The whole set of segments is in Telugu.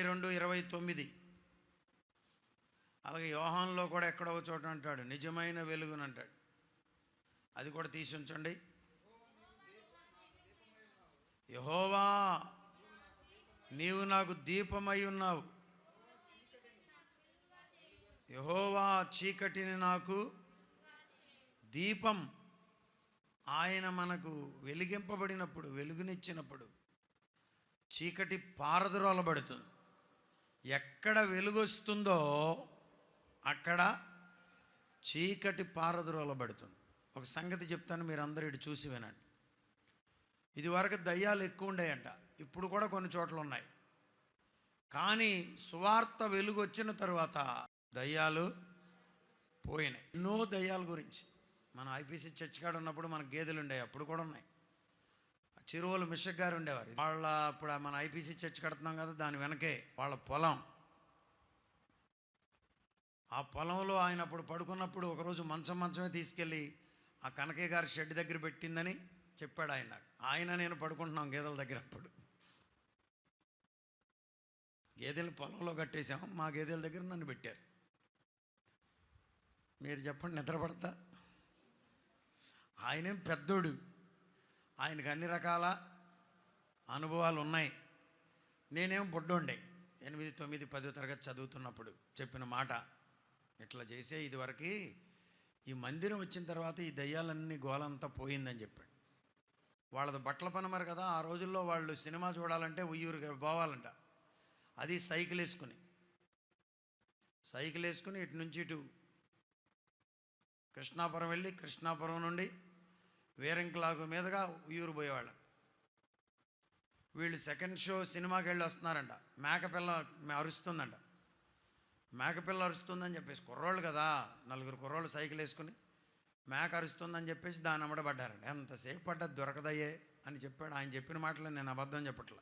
22:29. అలాగే యోహానులో కూడా ఎక్కడో చోట అంటాడు, నిజమైన వెలుగుని అంటాడు. అది కూడా తీసి ఉంచండి. యెహోవా నీవు నాకు దీపమై ఉన్నావు. యెహోవా చీకటిని నాకు దీపం. ఆయన మనకు వెలిగింపబడినప్పుడు, వెలుగునిచ్చినప్పుడు చీకటి పారద్రోలబడుతుంది. ఎక్కడ వెలుగొస్తుందో అక్కడ చీకటి పారద్రోలబడుతుంది. ఒక సంగతి చెప్తాను, మీరు అందరూ ఇటు చూసి వినండి. ఇదివరకు దయ్యాలు ఎక్కువ ఉండేయంట, ఇప్పుడు కూడా కొన్ని చోట్ల ఉన్నాయి. కానీ సువార్త వెలుగు వచ్చిన తర్వాత దయ్యాలు పోయినాయి. ఎన్నో దయ్యాల గురించి మన ఐపీసీ చర్చ్ కాడ ఉన్నప్పుడు మనకు గేదెలు ఉండేవి, అప్పుడు కూడా ఉన్నాయి. చిరువలు మిషక్ గారు ఉండేవారు. వాళ్ళ ఇప్పుడు మన ఐపీసీ చర్చ్ కడుతున్నాం కదా, దాని వెనకే వాళ్ళ పొలం. ఆ పొలంలో ఆయన అప్పుడు పడుకున్నప్పుడు ఒకరోజు మంచమే తీసుకెళ్ళి ఆ కనకయ్య గారి షెడ్ దగ్గర పెట్టిందని చెప్పాడు ఆయన. నేను పడుకుంటున్నాం గేదెల దగ్గర. అప్పుడు గేదెలు పొలంలో కట్టేశాం, మా గేదెల దగ్గర నన్ను పెట్టారు. మీరు చెప్పండి, నిద్రపడతా? ఆయనేం పెద్దోడు, ఆయనకు అన్ని రకాల అనుభవాలు ఉన్నాయి. నేనేం బుడ్డోండే, 8, 9, 10 తరగతి చదువుతున్నప్పుడు చెప్పిన మాట ఇట్లా చేసే, ఇదివరకు ఈ మందిరం వచ్చిన తర్వాత ఈ దయ్యాలన్నీ గోలంతా పోయిందని చెప్పాడు. వాళ్ళది బట్టల పని మరి కదా, ఆ రోజుల్లో వాళ్ళు సినిమా చూడాలంటే ఉయ్యూరు పోవాలంట. అది సైకిల్ వేసుకుని ఇటు నుంచి ఇటు కృష్ణాపురం వెళ్ళి, కృష్ణాపురం నుండి వేరంకిలాగు మీదుగా ఉయ్యూరు పోయేవాళ్ళం. వీళ్ళు సెకండ్ షో సినిమాకి వెళ్ళి వస్తున్నారంట. మేకపిల్ల అరుస్తుందంట. మేకపిల్ల అరుస్తుందని చెప్పేసి కుర్రోళ్ళు కదా, 4 కుర్రోళ్ళు సైకిల్ వేసుకుని మేక అరుస్తుందని చెప్పేసి దాని అమ్మడబడ్డారండి. ఎంతసేపు పడ్డది దొరకదయ్యే అని చెప్పాడు. ఆయన చెప్పిన మాటలు నేను అబద్ధం చెప్పట్లా.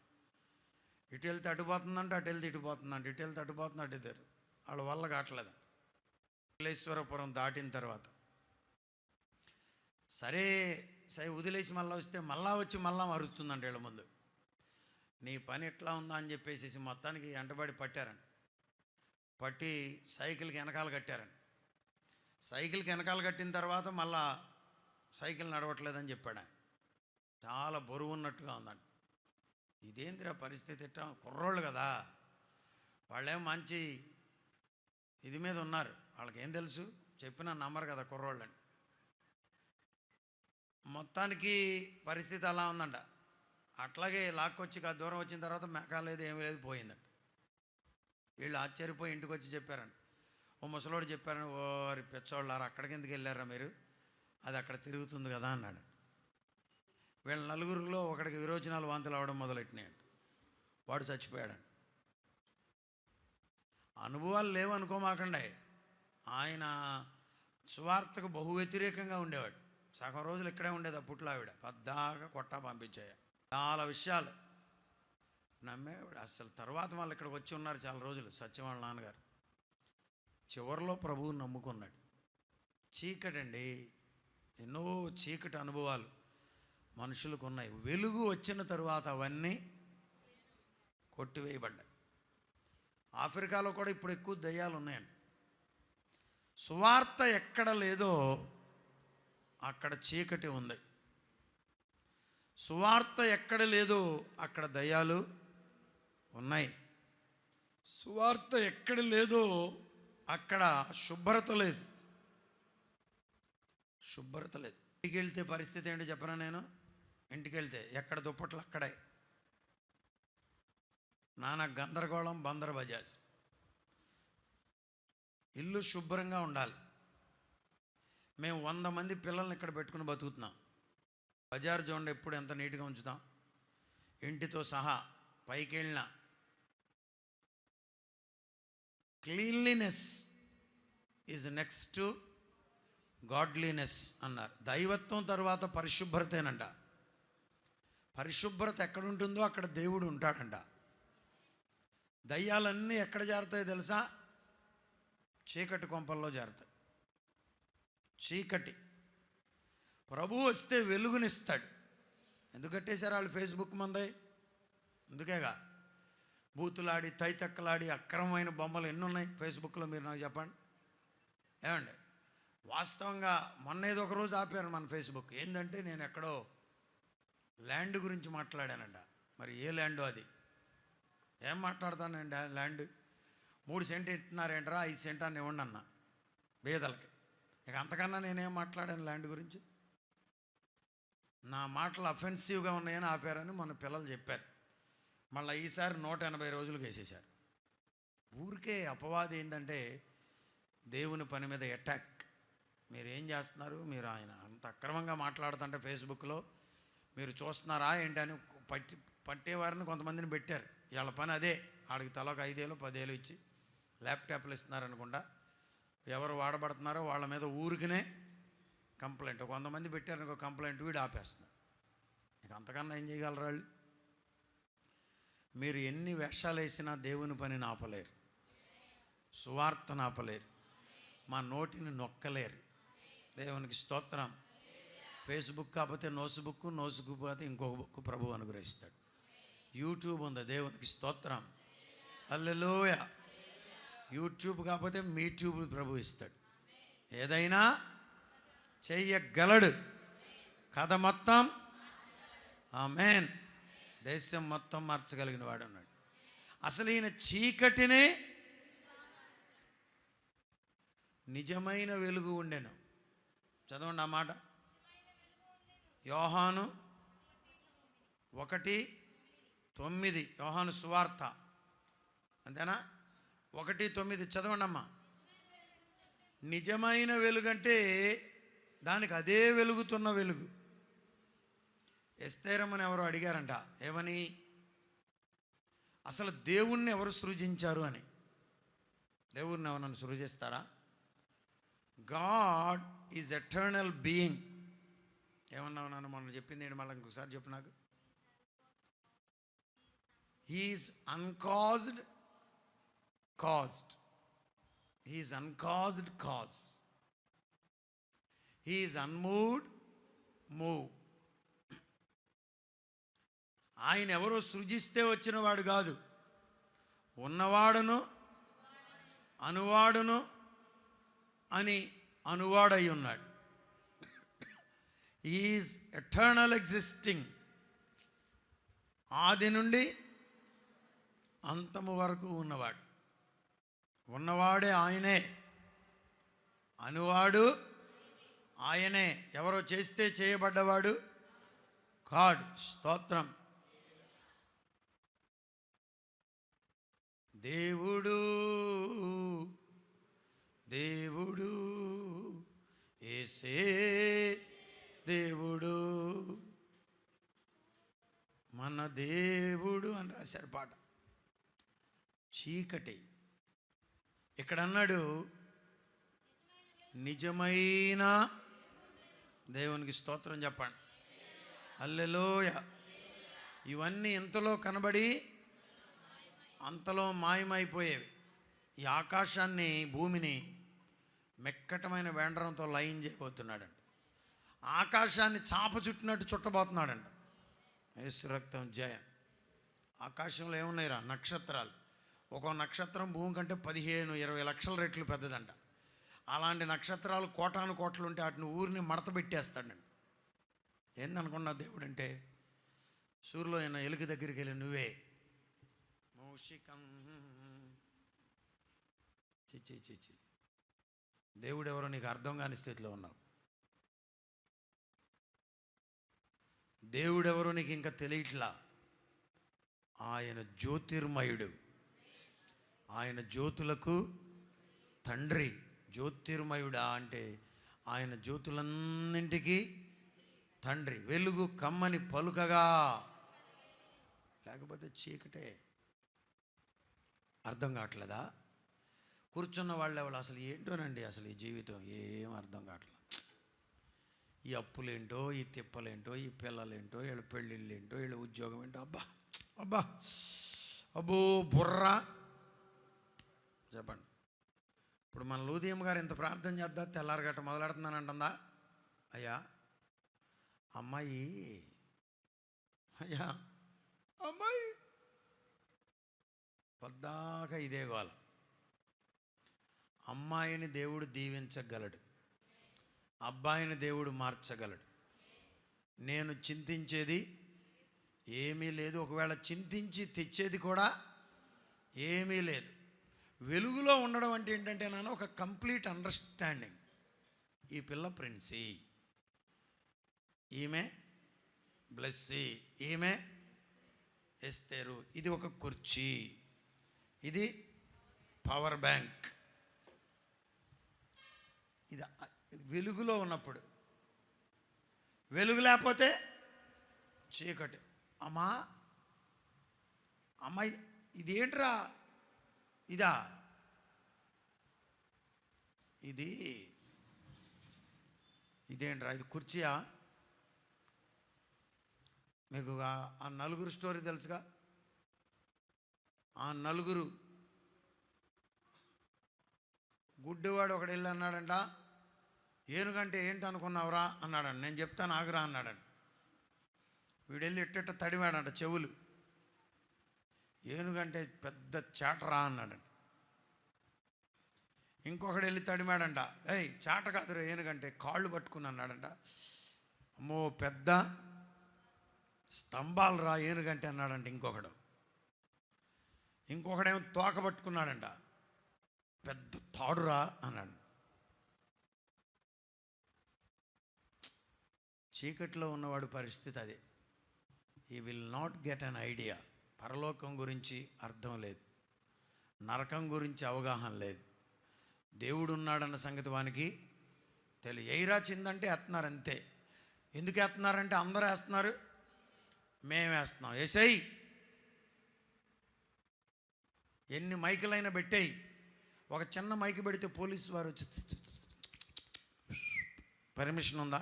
ఇటు వెళ్తే అటుపోతుందంటే, అటు వెళ్తే ఇటుపోతుందంటే, ఇటు వెళ్తే అటుపోతుంది, అటు ఇద్దరు వాళ్ళ వల్ల కావట్లేదు. మల్లేశ్వరపురం దాటిన తర్వాత సరే వదిలేసి మళ్ళీ వస్తే మళ్ళా వచ్చి మళ్ళా అరుతుందంట వీళ్ళ ముందు. నీ పని ఎట్లా ఉందా అని చెప్పేసి మొత్తానికి వెంటబడి పట్టారండి. పట్టి సైకిల్కి వెనకాల కట్టారండి. సైకిల్కి వెనకాల కట్టిన తర్వాత మళ్ళా సైకిల్ నడవట్లేదని చెప్పాడు ఆయన. చాలా బరువు ఉన్నట్టుగా ఉందండి. ఇదేందిరా పరిస్థితి, ఎట్టా కుర్రోళ్ళు కదా, వాళ్ళేమో మంచి ఇది మీద ఉన్నారు, వాళ్ళకేం తెలుసు, చెప్పినా నమ్మరు కదా కుర్రోళ్ళని. మొత్తానికి పరిస్థితి అలా ఉందంట. అట్లాగే లాక్కొచ్చి దూరం వచ్చిన తర్వాత మేక లేదు, ఏమీ లేదు, పోయిందంట. వీళ్ళు ఆశ్చర్యపోయి ఇంటికి వచ్చి చెప్పారంట. ఓ ముసలోడు చెప్పారని, ఓరి పిచ్చోళ్ళారా అక్కడికి ఎందుకు వెళ్ళారా మీరు, అది అక్కడ తిరుగుతుంది కదా అన్నాడు. వీళ్ళ 4గురిలో ఒకడికి విరోచనాలు, వాంతులు అవ్వడం మొదలెట్టినాయంట. వాడు చచ్చిపోయాడంట. అనుభవాలు లేవనుకోమాకండి. ఆయన సువార్తకు బహు వ్యతిరేకంగా ఉండేవాడు. సగం రోజులు ఇక్కడే ఉండేది అప్పట్లో. ఆవిడ పద్దాగా కొట్టా పంపించాయి. చాలా విషయాలు నమ్మేవాడు. అసలు తర్వాత వాళ్ళు ఇక్కడికి వచ్చి ఉన్నారు చాలా రోజులు. సత్యం వాళ్ళ నాన్నగారు చివరిలో ప్రభువుని నమ్ముకున్నాడు. చీకటండి, ఎన్నో చీకటి అనుభవాలు మనుషులకు ఉన్నాయి. వెలుగు వచ్చిన తరువాత అవన్నీ కొట్టివేయబడ్డాయి. ఆఫ్రికాలో కూడా ఇప్పుడు ఎక్కువ దయ్యాలు ఉన్నాయండి. సువార్త ఎక్కడ లేదో అక్కడ చీకటి ఉంది. సువార్త ఎక్కడ లేదో అక్కడ దయ్యాలు ఉన్నాయి. సువార్త ఎక్కడ లేదో అక్కడ శుభ్రత లేదు. ఇంటికి వెళ్తే పరిస్థితి ఏంటో చెప్పనా నేను. ఇంటికి వెళ్తే ఎక్కడ దుప్పట్లు అక్కడే, నానా గందరగోళం, బందర్ బజాజ్. ఇల్లు శుభ్రంగా ఉండాలి. మేము 100 మంది పిల్లల్ని ఇక్కడ పెట్టుకుని బతుకుతున్నాం. బజార్ చూడండి ఎప్పుడు ఎంత నీట్గా ఉంచుతాం, ఇంటితో సహా. పైకి వెళ్ళిన cleanliness is next to godliness అన్నారు. దైవత్వం తర్వాత పరిశుభ్రతేనంట. పరిశుభ్రత ఎక్కడుంటుందో అక్కడ దేవుడు ఉంటాడంట. దయ్యాలన్నీ ఎక్కడ చేరతాయో తెలుసా? చీకటి కొంపల్లో చేరతాయి. చీకటి. ప్రభువు వస్తే వెలుగునిస్తాడు. ఎందుకు కట్టేశారు వాళ్ళు ఫేస్బుక్ మందే? అందుకేగా. బూతులాడి తైతక్కలాడి అక్రమమైన బొమ్మలు ఎన్ని ఉన్నాయి ఫేస్బుక్లో, మీరు నాకు చెప్పండి. ఏమండి, వాస్తవంగా మొన్న ఏదో ఒక రోజు ఆపారు మన ఫేస్బుక్. ఏంటంటే నేను ఎక్కడో ల్యాండ్ గురించి మాట్లాడానంట. మరి ఏ ల్యాండ్ అది? ఏం మాట్లాడతానండి ఆ ల్యాండ్? 3 సెంట్లు ఇస్తున్నారేంట్రా, 5 సెంట్ అని ఇవ్వండి అన్న బేదలకి. ఇక అంతకన్నా నేనేం మాట్లాడాను ల్యాండ్ గురించి? నా మాటలు అఫెన్సివ్గా ఉన్నాయని ఆపారని మన పిల్లలు చెప్పారు. మళ్ళీ ఈసారి 180 రోజులకు వేసేశారు. ఊరికే అపవాది ఏంటంటే దేవుని పని మీద అటాక్. మీరు ఏం చేస్తున్నారు? మీరు ఆయన అంత అక్రమంగా మాట్లాడుతుంటే ఫేస్బుక్లో మీరు చూస్తున్నారా ఏంటని పట్టేవారిని కొంతమందిని పెట్టారు. వీళ్ళ పని అదే. ఆడికి తలకు 5,000 10,000 ఇచ్చి ల్యాప్టాప్లు ఇస్తున్నారనుకుంటా. ఎవరు వాడబడుతున్నారో వాళ్ళ మీద ఊరికినే కంప్లైంట్. కొంతమంది పెట్టారనుకో కంప్లైంట్, వీడు ఆపేస్తున్నారు. ఇక అంతకన్నా ఏం చేయగలరు వాళ్ళు? మీరు ఎన్ని వేషాలు వేసినా దేవుని పనిని ఆపలేరు, సువార్తను ఆపలేరు, మా నోటిని నొక్కలేరు. దేవునికి స్తోత్రం. ఫేస్బుక్ కాకపోతే నోసుబుక్, నోసుకు పోతే ఇంకొక బుక్ ప్రభు అనుగ్రహిస్తాడు. యూట్యూబ్ ఉంది, దేవునికి స్తోత్రం. హల్లెలూయా. యూట్యూబ్ కాకపోతే మీ ట్యూబ్ ప్రభు ఇస్తాడు. ఏదైనా చెయ్యగలడు. కథ మొత్తం ఆమేన్. దేశం మొత్తం మార్చగలిగిన వాడు ఉన్నాడు. అసలు ఈయన చీకటిని నిజమైన వెలుగు ఉండెను. చదవండి ఆ మాట. యోహాను 1:9, యోహాను సువార్త, అంతేనా? 1:9 చదవండి అమ్మా. నిజమైన వెలుగంటే దానికి అదే వెలుగుతున్న వెలుగు. ఎస్తేరమ్మని ఎవరో అడిగారంట, ఏమని? అసలు దేవుణ్ణి ఎవరు సృజించారు అని. దేవుణ్ణి ఎవరన్నా సృజిస్తారా? God is eternal being. ఏమన్నావు నన్ను మొన్న చెప్పింది ఏంటి? మళ్ళీ ఇంకొకసారి చెప్పు నాకు. He is uncaused caused. He is uncaused cause. He is unmoved move. ఆయన ఎవరో సృజిస్తే వచ్చిన వాడు కాదు. ఉన్నవాడును అనువాడును అని అనువాడై ఉన్నాడు. Is eternal existing. ఆది నుండి అంతము వరకు ఉన్నవాడు. ఉన్నవాడే ఆయనే, అనువాడు ఆయనే. ఎవరో చేస్తే చేయబడ్డవాడు కాడు. స్తోత్రం. దేవుడు దేవుడు యేసే దేవుడు మన దేవుడు అని రాశారు పాట. చీకటి ఇక్కడ అన్నాడు నిజమైన దేవునికి స్తోత్రం చెప్పండి. హల్లెలూయా. ఇవన్నీ ఇంతలో కనబడి అంతలో మాయమైపోయేవి. ఈ ఆకాశాన్ని భూమిని మెక్కటమైన వేండ్రంతో లయం చేయబోతున్నాడంట. ఆకాశాన్ని చాప చుట్టినట్టు చుట్టబోతున్నాడంట. యేసు రక్తం జయం. ఆకాశంలో ఏమున్నాయిరా? నక్షత్రాలు. ఒక్కో నక్షత్రం భూమి కంటే 15-20 లక్షల రెట్లు పెద్దదంట. అలాంటి నక్షత్రాలు కోటాను కోట్లు ఉంటే వాటిని ఊరిని మడత పెట్టేస్తాడండి. ఏందనుకున్నావు దేవుడు అంటే? సూర్యులో అయిన ఎలుక దగ్గరికి వెళ్ళి నువ్వే మూషికం చిచ్చి చిచ్చి. దేవుడు ఎవరో నీకు అర్థం కాని స్థితిలో ఉన్నావు. దేవుడెవరో నీకు ఇంకా తెలియట్లా. ఆయన జ్యోతిర్మయుడు. ఆయన జ్యోతులకు తండ్రి. జ్యోతిర్మయుడా అంటే ఆయన జ్యోతులన్నింటికీ తండ్రి. వెలుగు కమ్మని పలుకగా, లేకపోతే చీకటే. అర్థం కావట్లేదా? కూర్చున్న వాళ్ళు ఎవరు అసలు ఏంటోనండి, అసలు ఈ జీవితం ఏం అర్థం కావట్లేదు. ఈ అప్పులేంటో, ఈ తిప్పలేంటో, ఈ పిల్లలేంటో, వీళ్ళ పెళ్ళిళ్ళు ఏంటో, వీళ్ళ ఉద్యోగం ఏంటో. అబ్బా అబ్బా అబ్బో బుర్రా. చెప్పండి. ఇప్పుడు మన లూదియమ్మ గారు ఇంత ప్రార్థన చేద్దా, తెల్లారగట్ట మొదలెడుతున్నానంటుందా? అయ్యా అమ్మాయి, అయ్యా అమ్మాయి పొద్దాక ఇదే గోల. అమ్మాయిని దేవుడు దీవించగలడు, అబ్బాయిని దేవుడు మార్చగలడు. నేను చింతించేది ఏమీ లేదు, ఒకవేళ చింతించి తెచ్చేది కూడా ఏమీ లేదు. వెలుగులో ఉండడం అంటే ఏంటంటే నాన్న ఒక కంప్లీట్ అండర్స్టాండింగ్. ఈ పిల్ల ప్రిన్సీ, ఈమె బ్లెస్సీ, ఈమె ఎస్తేరు, ఇది ఒక కుర్చీ, ఇది పవర్ బ్యాంక్. ఇది వెలుగులో ఉన్నప్పుడు. వెలుగు లేకపోతే చీకటి. అమ్మాయి ఇదేంట్రా, ఇదా, ఇదేంట్రా, ఇది కుర్చీయా? మీకు ఆ నలుగురు స్టోరీ తెలుసుగా. ఆ నలుగురు గుడ్డివాడు ఒకడు వెళ్ళి అన్నాడంట, ఏనుగంటే ఏంటి అనుకున్నావురా అన్నాడండి. నేను చెప్తాను ఆగురా అన్నాడండి. వీడు వెళ్ళి ఇట్ట తడివాడంట చెవులు. ఏనుగంటే పెద్ద చాటరా అన్నాడండి. ఇంకొకడు వెళ్ళి తడిమాడంట, ఏయ్ చాట కాదురా ఏనుగంటే, కాళ్ళు పట్టుకుని అన్నాడంట. అమ్మో పెద్ద స్తంభాలు రా ఏనుగంటే అన్నాడంట. ఇంకొకడేమో తోక పట్టుకున్నాడంట, పెద్ద తాడురా అన్నాడు. చీకట్లో ఉన్నవాడు పరిస్థితి అదే. He will not get an idea. పరలోకం గురించి అర్థం లేదు, నరకం గురించి అవగాహన లేదు, దేవుడు ఉన్నాడన్న సంగతి వానికి తెలియదు. ఎయిరా చిందంటే వేస్తున్నారు అంతే. ఎందుకు వేస్తున్నారంటే అందరూ వేస్తున్నారు, మేము వేస్తున్నాం. ఏసై ఎన్ని మైకులైనా పెట్టేయి. ఒక చిన్న మైకు పెడితే పోలీసు వారు వచ్చి పర్మిషన్ ఉందా?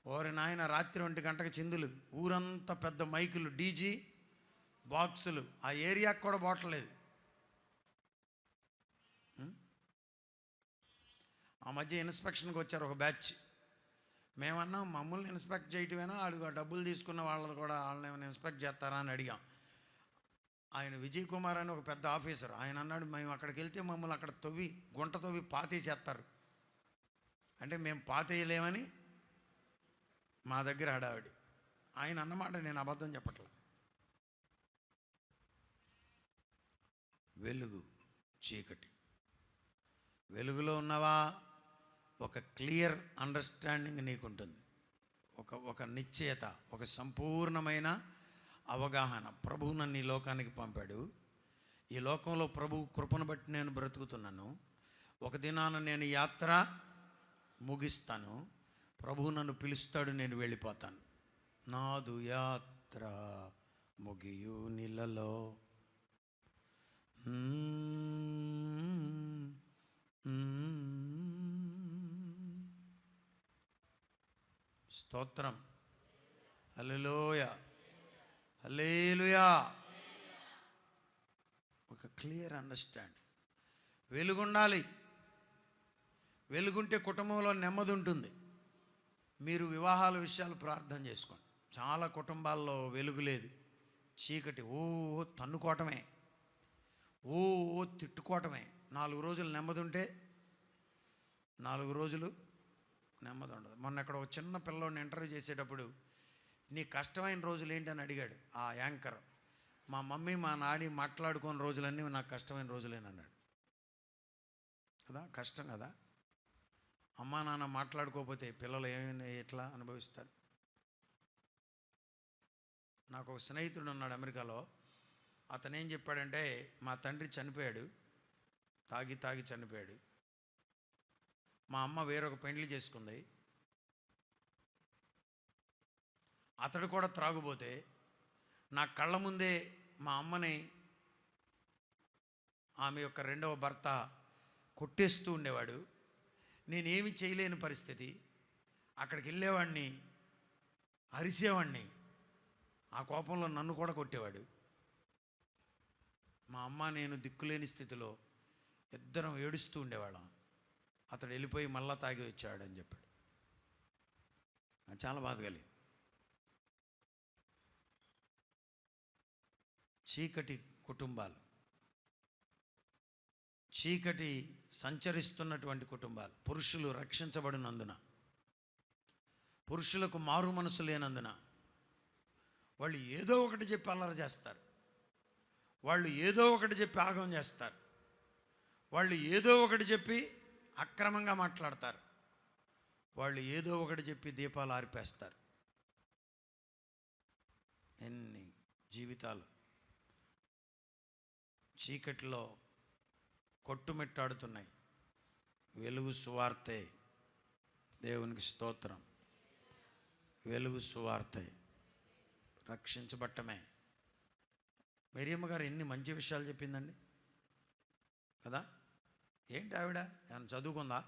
ఓరి నాయన, రాత్రి 1 గంటకు చిందులు, ఊరంతా పెద్ద మైకులు, డీజీ బాక్సులు, ఆ ఏరియాకి కూడా పోవట్లేదు. ఆ మధ్య ఇన్స్పెక్షన్కి వచ్చారు ఒక బ్యాచ్. మేమన్నా మమ్మల్ని ఇన్స్పెక్ట్ చేయటమేనా, అడుగు డబ్బులు తీసుకున్న వాళ్ళని కూడా వాళ్ళని ఏమైనా ఇన్స్పెక్ట్ చేస్తారా అని అడిగాం. ఆయన విజయ్ కుమార్ అని ఒక పెద్ద ఆఫీసర్, ఆయన అన్నాడు, మేము అక్కడికి వెళ్తే మమ్మల్ని అక్కడ గుంట తవ్వి పాతేసేస్తారు. అంటే మేము పాతేయలేమని మా దగ్గర హడావిడి. ఆయన అన్నమాట, నేను అబద్ధం చెప్పట్లా. వెలుగు, చీకటి. వెలుగులో ఉన్నవా, ఒక క్లియర్ అండర్స్టాండింగ్ నీకుంటుంది, ఒక నిశ్చయత, ఒక సంపూర్ణమైన అవగాహన. ప్రభువు నన్ను ఈ లోకానికి పంపాడు, ఈ లోకంలో ప్రభు కృపను బట్టి నేను బ్రతుకుతున్నాను. ఒక దినాన నేను యాత్ర ముగిస్తాను, ప్రభువు నన్ను పిలుస్తాడు, నేను వెళ్ళిపోతాను. నాదు యాత్ర ముగియు నీళ్ళలో స్తోత్రం, హల్లెలూయా, హల్లెలూయా. ఒక క్లియర్ అండర్స్టాండింగ్. వెలుగుండాలి. వెలుగుంటే కుటుంబంలో నెమ్మది ఉంటుంది. మీరు వివాహాల విషయాలు ప్రార్థన చేసుకోండి. చాలా కుటుంబాల్లో వెలుగు లేదు, చీకటి. ఓ తన్నుకోవటమే, ఓ తిట్టుకోవటమే. 4 రోజులు నెమ్మది ఉంటే 4 రోజులు నెమ్మది ఉండదు. మొన్న ఇక్కడ ఒక చిన్న పిల్లోడిని ఇంటర్వ్యూ చేసేటప్పుడు, నీ కష్టమైన రోజులు ఏంటని అడిగాడు ఆ యాంకర్. మా మమ్మీ మా నాని మాట్లాడుకున్న రోజులన్నీ నాకు కష్టమైన రోజులేనన్నాడు. కదా, కష్టం కదా. అమ్మా నాన్న మాట్లాడుకోకపోతే పిల్లలు ఎట్లా అనుభవిస్తారు? నాకు ఒక స్నేహితుడు ఉన్నాడు అమెరికాలో. అతను ఏం చెప్పాడంటే, మా తండ్రి చనిపోయాడు, తాగి చనిపోయాడు. మా అమ్మ వేరొక పెండ్లి చేసుకుంది. అతడు కూడా త్రాగుబోతే నా కళ్ళ ముందే మా అమ్మని ఆమె యొక్క 2వ భర్త కొట్టేస్తూ ఉండేవాడు. నేనేమి చేయలేని పరిస్థితి. అక్కడికి వెళ్ళేవాడిని, అరిసేవాడిని, ఆ కోపంలో నన్ను కూడా కొట్టేవాడు. మా అమ్మ నేను దిక్కులేని స్థితిలో ఇద్దరం ఏడుస్తూ ఉండేవాళ్ళం. అతడు వెళ్ళిపోయి మళ్ళా తాగి వచ్చాడని చెప్పాడు. నాకు చాలా బాధ కలిగింది. చీకటి కుటుంబాలు, చీకటి సంచరిస్తున్నటువంటి కుటుంబాలు, పురుషులు రక్షించబడినందున, పురుషులకు మారు మనసు లేనందున వాళ్ళు ఏదో ఒకటి చెప్పి అల్లరి చేస్తారు, వాళ్ళు ఏదో ఒకటి చెప్పి ఆగం చేస్తారు, వాళ్ళు ఏదో ఒకటి చెప్పి అక్రమంగా మాట్లాడతారు, వాళ్ళు ఏదో ఒకటి చెప్పి దీపాలు ఆరిపేస్తారు. ఎన్ని జీవితాలు చీకటిలో కొట్టుమిట్టాడుతున్నాయి. వెలుగు సువార్తే, దేవునికి స్తోత్రం. వెలుగు సువార్తే, రక్షించబట్టమే. మరియమ్మ గారు ఎన్ని మంచి విషయాలు చెప్పిందండి కదా. ఏంటి ఆవిడ ఏమైనా చదువుకుందా?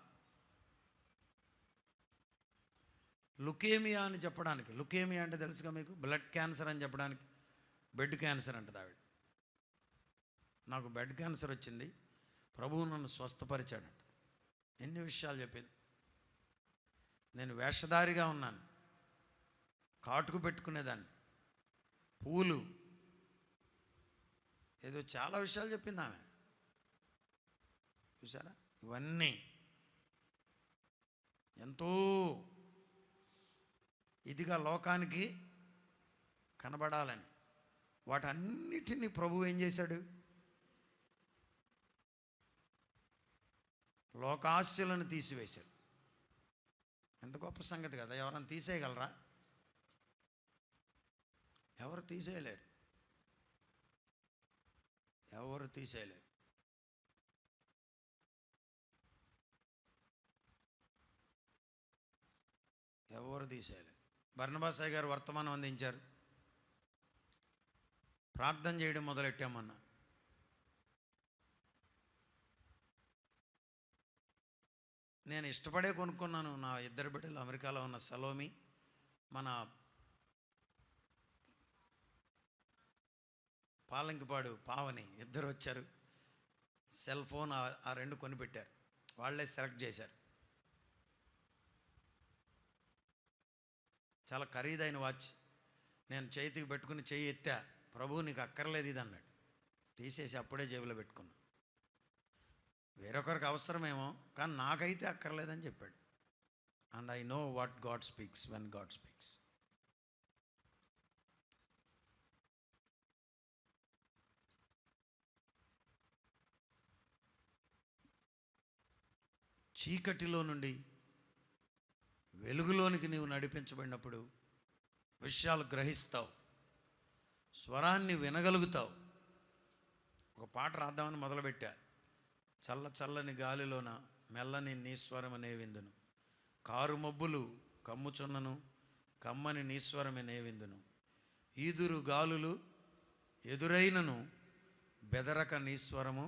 లుకేమియా అని చెప్పడానికి, లుకేమియా అంటే తెలుసుగా మీకు, బ్లడ్ క్యాన్సర్ అని చెప్పడానికి బెడ్ క్యాన్సర్ అంటది ఆవిడ. నాకు బెడ్ క్యాన్సర్ వచ్చింది, ప్రభువు నన్ను స్వస్థపరిచాడంట. ఎన్ని విషయాలు చెప్పింది. నేను వేషధారిగా ఉన్నాను, కాటుకు పెట్టుకునేదాన్ని, పూలు, ఏదో చాలా విషయాలు చెప్పింది ఆమె. చూసారా, ఇవన్నీ ఎంతో ఇదిగా లోకానికి కనబడాలని, వాటన్నిటినీ ప్రభువు ఏం చేశాడు? లోకాస్యలను తీసివేశాడు. ఎంత గొప్ప సంగతి కదా. ఎవరైనా తీసేయగలరా? ఎవరు తీసేయలేరు, ఎవరు తీసేయలేరు. ఎవరు తీసేయలేరు. బర్నబాసాయి గారు వర్తమానం అందించారు, ప్రార్థన చేయడం మొదలెట్టామన్నా. నేను ఇష్టపడే కొనుక్కున్నాను. నా ఇద్దరు బిడ్డలు అమెరికాలో ఉన్న సలోమి, మన పాలంకిపాడు పావని, ఇద్దరు వచ్చారు. సెల్ ఫోన్ ఆ రెండు కొనిపెట్టారు, వాళ్ళే సెలెక్ట్ చేశారు. చాలా ఖరీదైన వాచ్. నేను చేతికి పెట్టుకుని చెయ్యి ఎత్తా, ప్రభువు నీకు అక్కర్లేదు ఇది అన్నాడు. తీసేసి అప్పుడే జేబులో పెట్టుకున్నా. వేరొకరికి అవసరమేమో, కానీ నాకైతే అక్కర్లేదని చెప్పాడు. And I know what God speaks when God speaks. చీకటిలో నుండి వెలుగులోనికి నీవు నడిపించబడినప్పుడు విషయాలు గ్రహిస్తావు, స్వరాన్ని వినగలుగుతావు. ఒక పాట రాద్దామని మొదలుపెట్టా. చల్ల చల్లని గాలిలోన మెల్లని నీ స్వరమనే విందును, కారు మబ్బులు కమ్ముచున్నను కమ్మని నీ స్వరమనే విందును, ఈదురు గాలులు ఎదురైనను బెదరక నీ స్వరము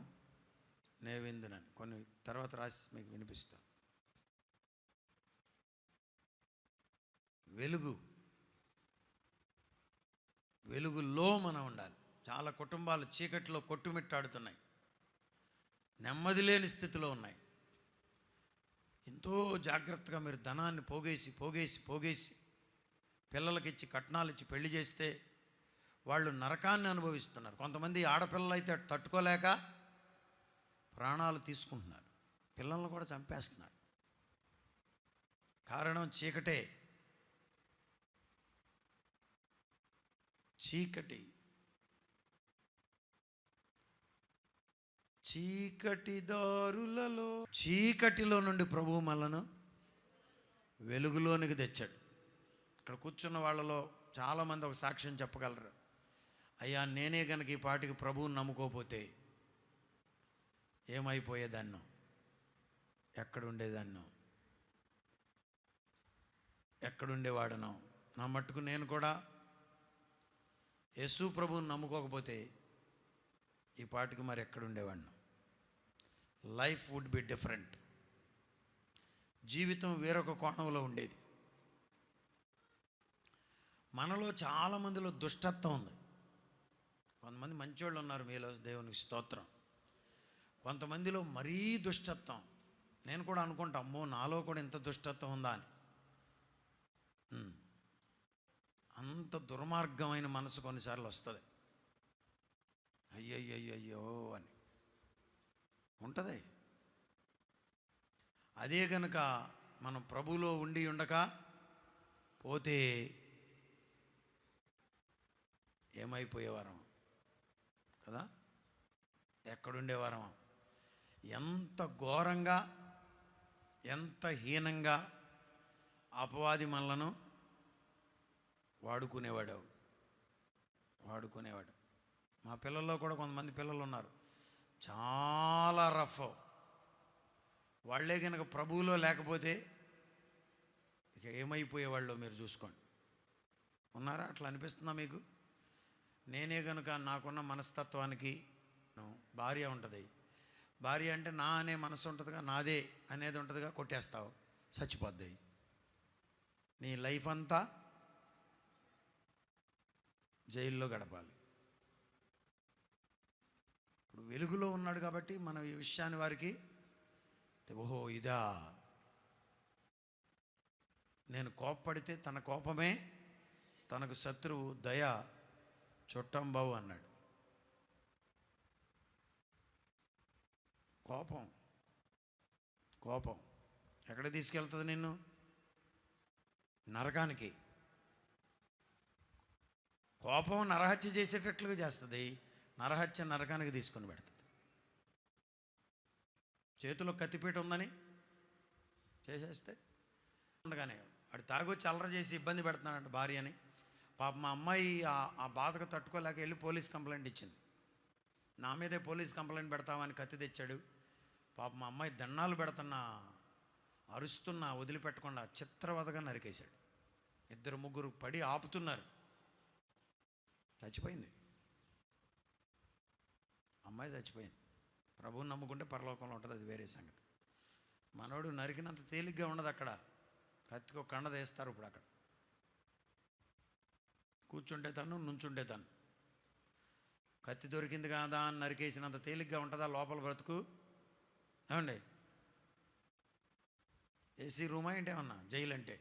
నే విందునని. కొన్ని తర్వాత రాసి మీకు వినిపిస్తా. వెలుగు, వెలుగులో మనం ఉండాలి. చాలా కుటుంబాలు చీకటిలో కొట్టుమిట్టాడుతున్నాయి, నెమ్మది లేని స్థితిలో ఉన్నాయి. ఎంతో జాగ్రత్తగా మీరు ధనాన్ని పోగేసి పోగేసి పోగేసి పిల్లలకి ఇచ్చి కట్నాలు ఇచ్చి పెళ్లి చేస్తే వాళ్ళు నరకాన్ని అనుభవిస్తున్నారు. కొంతమంది ఆడపిల్లలు అయితే తట్టుకోలేక ప్రాణాలు తీసుకుంటున్నారు, పిల్లలను కూడా చంపేస్తున్నారు. కారణం చీకటే. చీకటి, చీకటి దారులలో, చీకటిలో నుండి ప్రభువు మనలను వెలుగులోనికి తెచ్చాడు. ఇక్కడ కూర్చున్న వాళ్ళలో చాలామంది ఒక సాక్ష్యం చెప్పగలరు. అయ్యా, నేనే కనుక ఈ పాటికి ప్రభువుని నమ్ముకోపోతే ఏమైపోయేదాన్నో, ఎక్కడుండేదాన్నో, ఎక్కడుండేవాడనో. నా మట్టుకు నేను కూడా యేసు ప్రభువుని నమ్ముకోకపోతే ఈ పాటికి మరి ఎక్కడుండేవాడినో. Life would be different. జీవితం వేరొక కోణంలో ఉండేది. మనలో చాలామందిలో దుష్టత్వం ఉంది. కొంతమంది మంచోళ్ళు ఉన్నారు మీలో, దేవునికి స్తోత్రం. కొంతమందిలో మరీ దుష్టత్వం. నేను కూడా అనుకుంటా, అమ్మో నాలో కూడా ఇంత దుష్టత్వం ఉందా అని. అంత దుర్మార్గమైన మనసు కొన్నిసార్లు వస్తుంది. అయ్యయ్యయ్యో అని. ఉంటుంది. అదే కనుక మనం ప్రభువులో ఉండి ఉండక పోతే ఏమైపోయేవారం కదా, ఎక్కడుండేవారం? ఎంత ఘోరంగా, ఎంత హీనంగా అపవాది మనలను వాడుకునేవాడు. మా పిల్లల్లో కూడా కొంతమంది పిల్లలు ఉన్నారు, చాలా రఫ్. వాళ్ళే కనుక ప్రభువులో లేకపోతే ఇక ఏమైపోయేవాళ్ళో మీరు చూసుకోండి. ఉన్నారా? అట్లా అనిపిస్తుందా మీకు? నేనే కనుక నాకున్న మనస్తత్వానికి భార్య ఉంటుంది. భార్య అంటే నా అనే మనసు ఉంటుందిగా, నాదే అనేది ఉంటుందిగా, కొట్టేస్తావు, చచ్చిపోద్ది. నీ లైఫ్ అంతా జైల్లో గడపాలి. ఇప్పుడు వెలుగులో ఉన్నాడు కాబట్టి మనం ఈ విషయాన్ని వారికి, ఓహో ఇదా, నేను కోప్పడితే తన కోపమే తనకు శత్రువు, దయ చుట్టంబావు అన్నాడు. కోపం ఎక్కడ తీసుకెళ్తుంది నిన్ను? నరకానికి. కోపం నరహత్య చేసేటట్లుగా చేస్తుంది, నరహత్య నరకానికి తీసుకొని పెడుతుంది. చేతిలో కత్తిపీట ఉందని చేసేస్తే ఉండగానే వాడు తాగొచ్చి అల్లరి చేసి ఇబ్బంది పెడుతున్నాడంట భార్యని. పాప మా అమ్మాయి ఆ బాధకు తట్టుకోలేక వెళ్ళి పోలీస్ కంప్లైంట్ ఇచ్చింది. నా మీదే పోలీస్ కంప్లైంట్ పెడతామని కత్తి తెచ్చాడు. పాప మా అమ్మాయి దండాలు పెడుతున్నా, అరుస్తున్నా వదిలిపెట్టకుండా చిత్రవదగా నరికేశాడు. 2-3 పడి ఆపుతున్నారు, చచ్చిపోయింది అమ్మాయి, చచ్చిపోయింది. ప్రభువుని నమ్ముకుంటే పరలోకంలో ఉంటుంది, అది వేరే సంగతి. మనోడు నరికినంత తేలిగ్గా ఉండదు. అక్కడ కత్తికి ఒక కండ తీస్తారు. ఇప్పుడు అక్కడ కూర్చుంటే తను, నుంచుంటే తను. కత్తి దొరికింది కదా అని నరికేసినంత తేలిగ్గా ఉంటుందా లోపల బ్రతుకు? ఏమండి, ఏసీ రూమా ఏంటి ఏమన్నా జైలు అంటే?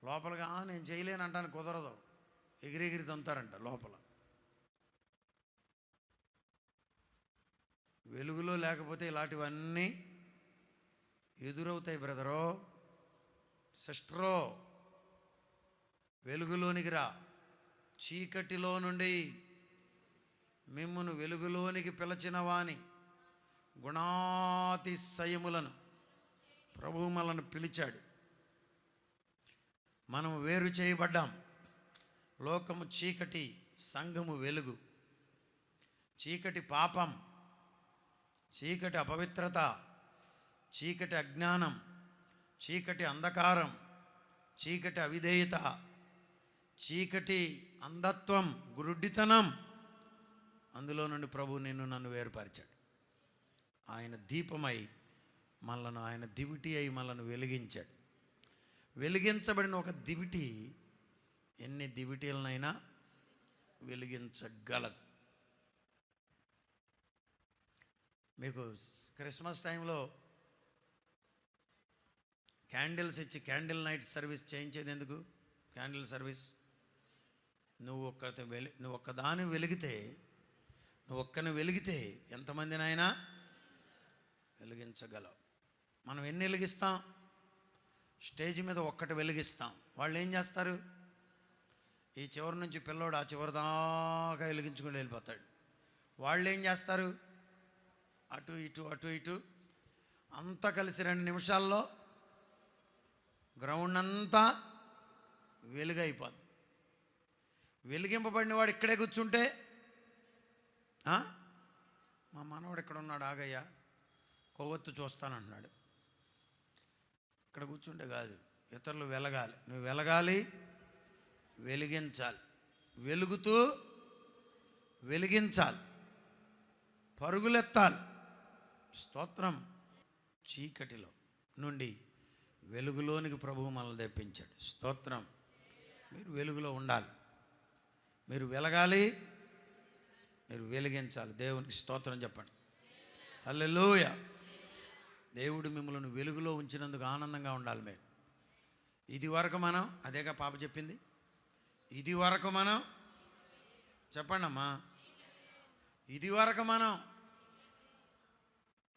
లోపలగా నేను చేయలేను అంటాను, కుదరదు, ఎగిరెగిరి తంతారంట లోపల. వెలుగులో లేకపోతే ఇలాంటివన్నీ ఎదురవుతాయి. బ్రదరో, సిస్టరో, వెలుగులోనికి రా. చీకటిలో నుండి మిమ్మును వెలుగులోనికి పిలిచిన వాని గుణాతిశయములను ప్రభువు మనల్ని పిలిచాడు. మనము వేరు చేయబడ్డాం. లోకము చీకటి, సంఘము వెలుగు. చీకటి పాపం, చీకటి అపవిత్రత, చీకటి అజ్ఞానం, చీకటి అంధకారం, చీకటి అవిధేయత, చీకటి అంధత్వం, గురుడితనం, అందులో నుండి ప్రభువు నన్ను వేరుపరిచాడు. ఆయన దీపమై మనలను, ఆయన దివిటి అయి మనలను వెలిగించాడు. వెలిగించబడిన ఒక దివిటి ఎన్ని దివిటీలనైనా వెలిగించగలదు. మీకు క్రిస్మస్ టైంలో క్యాండిల్స్ ఇచ్చి క్యాండిల్ నైట్ సర్వీస్ చేయించేది ఎందుకు? క్యాండిల్ సర్వీస్ నువ్వు ఒక్కదాని వెలిగితే, నువ్వు ఒక్కని వెలిగితే ఎంతమందినైనా వెలిగించగలవు. మనం ఎన్ని వెలిగిస్తాం? స్టేజ్ మీద ఒక్కటి వెలిగిస్తాం. వాళ్ళు ఏం చేస్తారు? ఈ చివరి నుంచి పిల్లోడు ఆ చివరి దాకా వెలిగించుకుని వెళ్ళిపోతాడు. వాళ్ళు ఏం చేస్తారు? అటు ఇటు అంతా కలిసి 2 నిమిషాల్లో గ్రౌండ్ అంతా వెలుగైపోద్ది. వెలిగింపబడిన వాడు ఇక్కడే కూర్చుంటే, మా మనవాడు ఇక్కడ ఉన్నాడు, ఆగయ్యా కొవ్వొత్తు చూస్తానంటున్నాడు. ఇక్కడ కూర్చుంటే కాదు, ఇతరులు వెలగాలి. నువ్వు వెలగాలి, వెలిగించాలి. వెలుగుతూ వెలిగించాలి, పరుగులెత్తాలి. స్తోత్రం. చీకటిలో నుండి వెలుగులోనికి ప్రభువు మనల్ని తెప్పించాడు. స్తోత్రం. మీరు వెలుగులో ఉండాలి, మీరు వెలగాలి, మీరు వెలిగించాలి. దేవునికి స్తోత్రం చెప్పండి. హల్లెలూయా. దేవుడు మిమ్మల్ని వెలుగులో ఉంచినందుకు ఆనందంగా ఉండాలి. మీరు ఇది వరకు మనం, అదేగా పాప చెప్పింది, ఇది వరకు మనం, చెప్పండి అమ్మా, ఇది వరకు మనం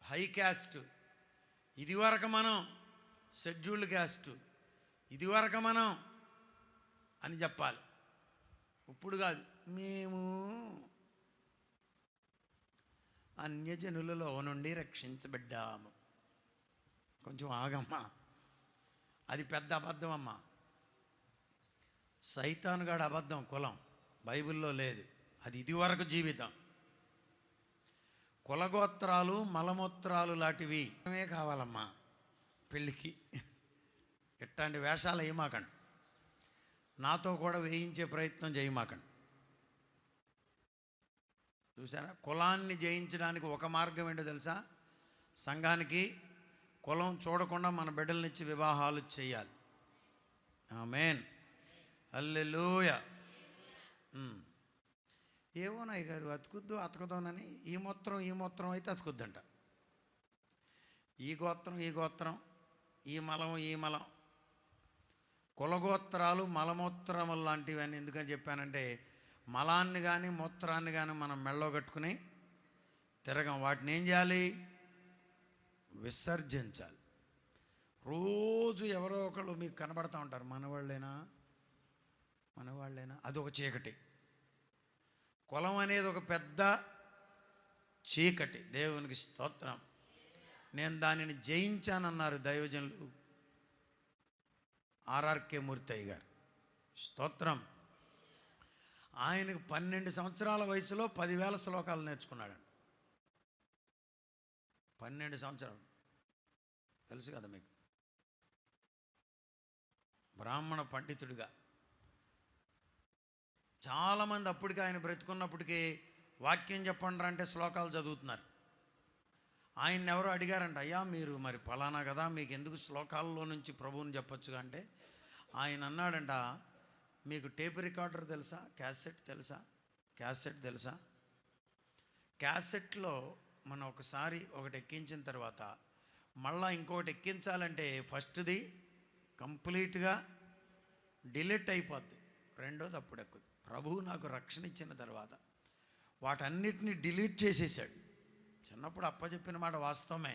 హై క్యాస్ట్, ఇదివరకు మనం షెడ్యూల్డ్ క్యాస్ట్, ఇదివరకు మనం అని చెప్పాలి. ఇప్పుడు కాదు, మేము అన్యజనులలో నుండి రక్షించబడ్డాము. కొంచెం ఆగమ్మా, అది పెద్ద అబద్ధం అమ్మా. సైతానుగాడు అబద్ధం. కులం బైబిల్లో లేదు, అది ఇదివరకు జీవితం. కులగోత్రాలు మలమూత్రాలు లాంటివి కావాలమ్మా పెళ్ళికి. ఇట్లాంటి వేషాలు వేయమాకండి, నాతో కూడా వేయించే ప్రయత్నం చేయమాకండి. చూసారా, కులాన్ని జయించడానికి ఒక మార్గం ఏంటో తెలుసా? సంఘానికి కులం చూడకుండా మన బిడ్డలనిచ్చి వివాహాలు చేయాలి. ఆమేన్, హల్లెలూయా. ఏవో నాయ్ గారు అతుకుద్దు అతకదోనని ఈ మూత్రం అయితే అతుకుద్దంట. ఈ గోత్రం, ఈ మలం, కులగోత్రాలు మలమూత్రములు లాంటివి అని ఎందుకని చెప్పానంటే, మలాన్ని కానీ మూత్రాన్ని కానీ మనం మెళ్ళో కట్టుకుని తిరగం. వాటిని ఏం చేయాలి? విసర్జించాలి. రోజు ఎవరో ఒకళ్ళు మీకు కనబడుతూ ఉంటారు, మనవాళ్ళేనా. అదొక చీకటి. కులం అనేది ఒక పెద్ద చీకటి. దేవునికి స్తోత్రం. నేను దానిని జయించానన్నారు దైవజనులు ఆర్ఆర్కే మూర్తయ్య గారు. స్తోత్రం. ఆయనకు 12 సంవత్సరాల వయసులో 10,000 శ్లోకాలు నేర్చుకున్నాడండి. 12 సంవత్సరాలు, తెలుసు కదా మీకు. బ్రాహ్మణ పండితుడిగా. చాలామంది అప్పటికి ఆయన బ్రతుకున్నప్పటికీ వాక్యం చెప్పండి అంటే శ్లోకాలు చదువుతున్నారు. ఆయన ఎవరో అడిగారంట, అయ్యా మీరు మరి ఫలానా కదా, మీకు ఎందుకు శ్లోకాల్లో నుంచి ప్రభువుని చెప్పొచ్చుగా అంటే, ఆయన అన్నాడంట, మీకు టేప్ రికార్డర్ తెలుసా, క్యాసెట్ తెలుసా? క్యాసెట్లో మనం ఒకసారి ఒకటి ఎక్కించిన తర్వాత మళ్ళీ ఇంకొకటి ఎక్కించాలంటే ఫస్ట్ది కంప్లీట్గా డిలీట్ అయిపోద్ది, రెండోది అప్పుడు ఎక్కుద్ది. ప్రభువు నాకు రక్షణ ఇచ్చిన తర్వాత వాటన్నిటిని డిలీట్ చేసేసాడు. చిన్నప్పుడు అప్పచెప్పిన మాట వాస్తవమే,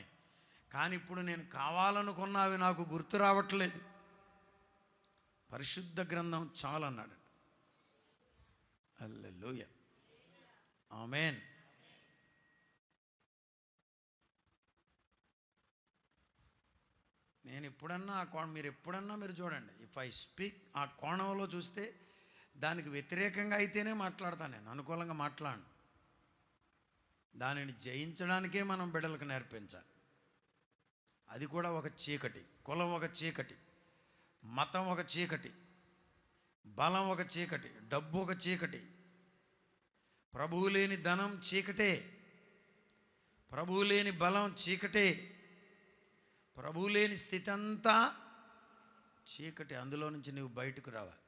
కానీ ఇప్పుడు నేను కావాలనుకున్నవి నాకు గుర్తు రావట్లేదు. పరిశుద్ధ గ్రంథం చాలన్నాడు. హల్లెలూయా, ఆమేన్. నేను ఎప్పుడన్నా మీరు ఎప్పుడన్నా మీరు చూడండి, ఇఫ్ ఐ స్పీక్ ఆ కోణంలో చూస్తే దానికి వ్యతిరేకంగా అయితేనే మాట్లాడతాను, నేను అనుకూలంగా మాట్లాడను. దానిని జయించడానికే మనం బిడ్డలకు నేర్పించాలి. అది కూడా ఒక చీకటి. కులం ఒక చీకటి, మతం ఒక చీకటి, బలం ఒక చీకటి, డబ్బు ఒక చీకటి. ప్రభువు లేని ధనం చీకటే, ప్రభువు లేని బలం చీకటే, ప్రభువు లేని స్థితి అంతా చీకటి. అందులో నుంచి నువ్వు బయటకు రావాలి.